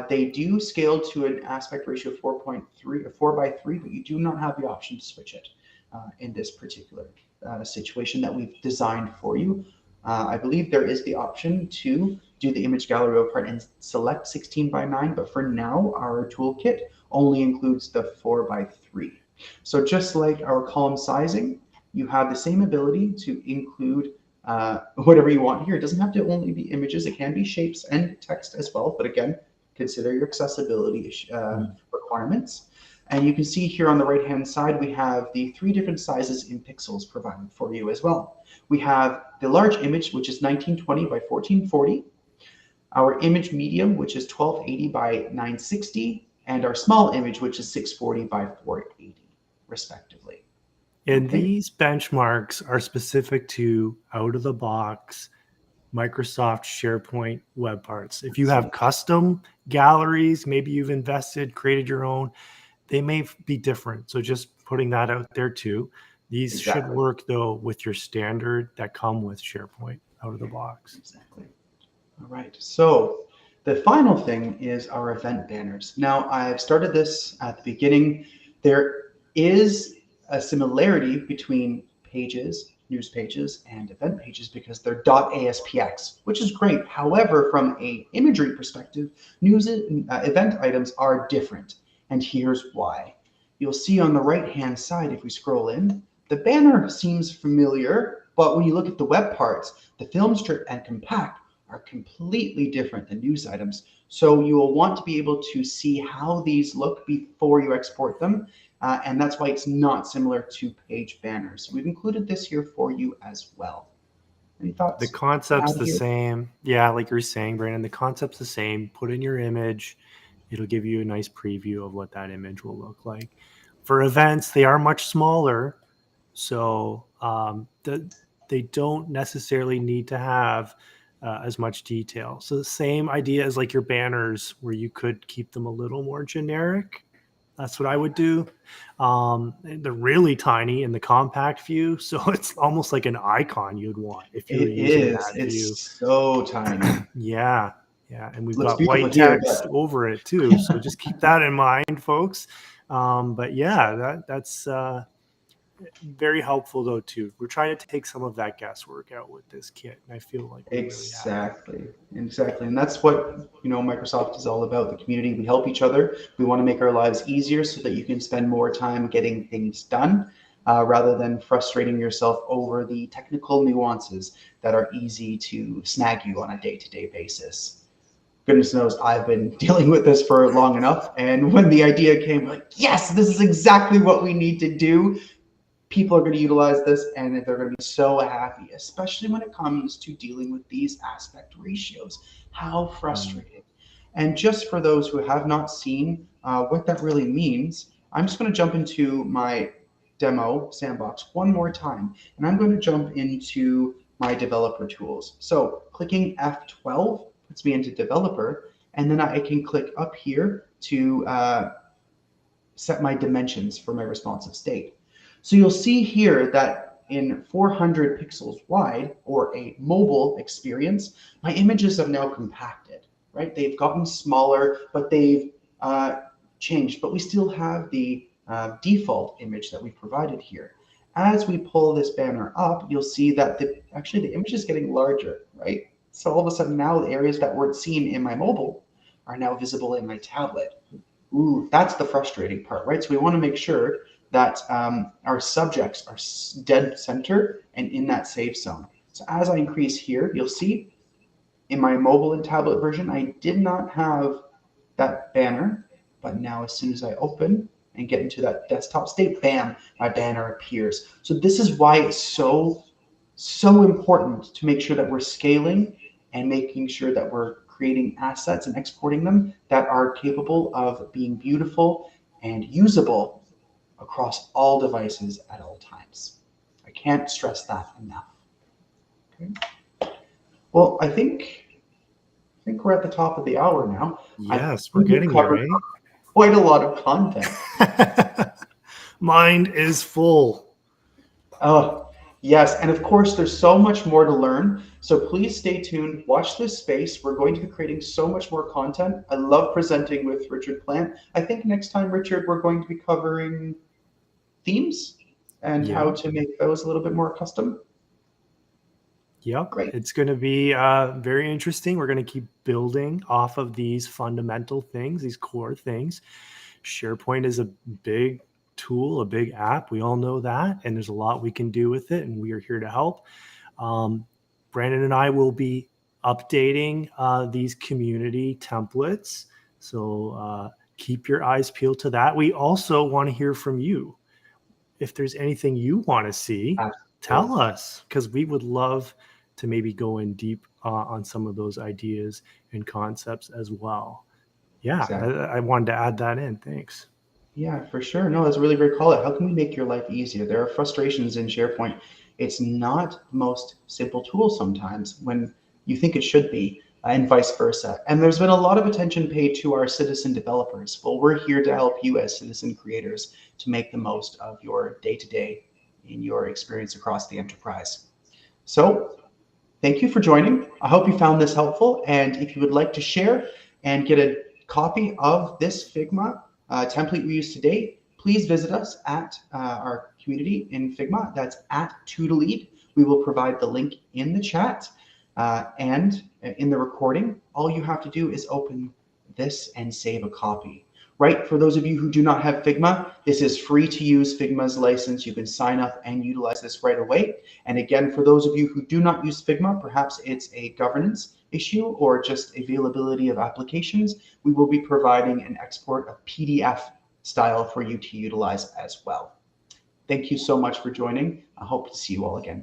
They do scale to an aspect ratio of 4.3 or 4:3, but you do not have the option to switch it in this particular situation that we've designed for you. I believe there is the option to do the image gallery web part and select 16:9, but for now, our toolkit only includes the 4:3. So just like our column sizing, you have the same ability to include whatever you want here. It doesn't have to only be images. It can be shapes and text as well. But again, consider your accessibility requirements. And you can see here on the right-hand side, we have the 3 different sizes in pixels provided for you as well. We have the large image, which is 1920 by 1440. Our image medium, which is 1280 by 960. And our small image, which is 640 by 480, respectively. And these benchmarks are specific to out-of-the-box Microsoft SharePoint web parts. If you have custom galleries, maybe you've created your own, they may be different. So just putting that out there too. These should work though with your standard that come with SharePoint out of the box. Exactly. All right. So the final thing is our event banners. Now I've started this at the beginning. There is a similarity between pages, news pages, and event pages because they're .aspx, which is great. However, from an imagery perspective, news event items are different. And here's why. You'll see on the right-hand side, if we scroll in, the banner seems familiar, but when you look at the web parts, the film strip and compact are completely different than news items. So you will want to be able to see how these look before you export them. And that's why it's not similar to page banners. We've included this here for you as well. Any thoughts? The concept's the same. Yeah, like you're saying, Brandon, the concept's the same. Put in your image. It'll give you a nice preview of what that image will look like. For events, they are much smaller. So they don't necessarily need to have as much detail. So the same idea as like your banners where you could keep them a little more generic. That's what I would do. They're really tiny in the compact view. So it's almost like an icon you'd want if you were using that view. It's so tiny. Yeah. And we've got white text over it too. So just keep that in mind, folks. But yeah, that's very helpful though too. We're trying to take some of that guesswork out with this kit, and I feel like we exactly, and that's what Microsoft is all about. The community, we help each other. We want to make our lives easier so that you can spend more time getting things done, rather than frustrating yourself over the technical nuances that are easy to snag you on a day-to-day basis. Goodness knows I've been dealing with this for long enough, and when the idea came, like, yes, this is exactly what we need to do. People are going to utilize this and they're going to be so happy, especially when it comes to dealing with these aspect ratios. How frustrating. And just for those who have not seen what that really means, I'm just going to jump into my demo sandbox one more time, and I'm going to jump into my developer tools. So clicking F12 puts me into developer, and then I can click up here to set my dimensions for my responsive state. So you'll see here that in 400 pixels wide, or a mobile experience, my images have now compacted, right? They've gotten smaller, but they've changed, but we still have the default image that we provided here. As we pull this banner up, you'll see that actually the image is getting larger, right? So all of a sudden now the areas that weren't seen in my mobile are now visible in my tablet. Ooh, that's the frustrating part, right? So we want to make sure that our subjects are dead center and in that safe zone. So as I increase here, you'll see in my mobile and tablet version, I did not have that banner, but now as soon as I open and get into that desktop state, bam, my banner appears. So this is why it's so important to make sure that we're scaling and making sure that we're creating assets and exporting them that are capable of being beautiful and usable across all devices at all times. I can't stress that enough. Okay. Well, I think we're at the top of the hour now. I Yes, we're think we've getting there, covered eh? quite a lot of content. Mind is full. Oh, yes. And of course, there's so much more to learn. So please stay tuned. Watch this space. We're going to be creating so much more content. I love presenting with Richard Plantt. I think next time, Richard, we're going to be covering themes and how Yeah. to make those a little bit more custom. Yep. Great. It's going to be very interesting. We're going to keep building off of these fundamental things, these core things. SharePoint is a big tool, a big app. We all know that. And there's a lot we can do with it. And we are here to help. Brandon and I will be updating these community templates. So keep your eyes peeled to that. We also want to hear from you. If there's anything you want to see, Absolutely. tell us, because we would love to maybe go in deep on some of those ideas and concepts as well. Yeah, Exactly. I wanted to add that in. Thanks. Yeah, for sure. No, that's a really great call out. How can we make your life easier? There are frustrations in SharePoint. It's not the most simple tool sometimes when you think it should be, and vice versa. And there's been a lot of attention paid to our citizen developers. Well, we're here to help you as citizen creators to make the most of your day-to-day in your experience across the enterprise. So thank you for joining. I hope you found this helpful. And if you would like to share and get a copy of this Figma template we use today, please visit us at our community in Figma. That's at @2tolead. We will provide the link in the chat and in the recording. All you have to do is open this and save a copy. Right, for those of you who do not have Figma, this is free to use Figma's license. You can sign up and utilize this right away. And again, for those of you who do not use Figma, perhaps it's a governance issue or just availability of applications, we will be providing an export of PDF style for you to utilize as well. Thank you so much for joining. I hope to see you all again.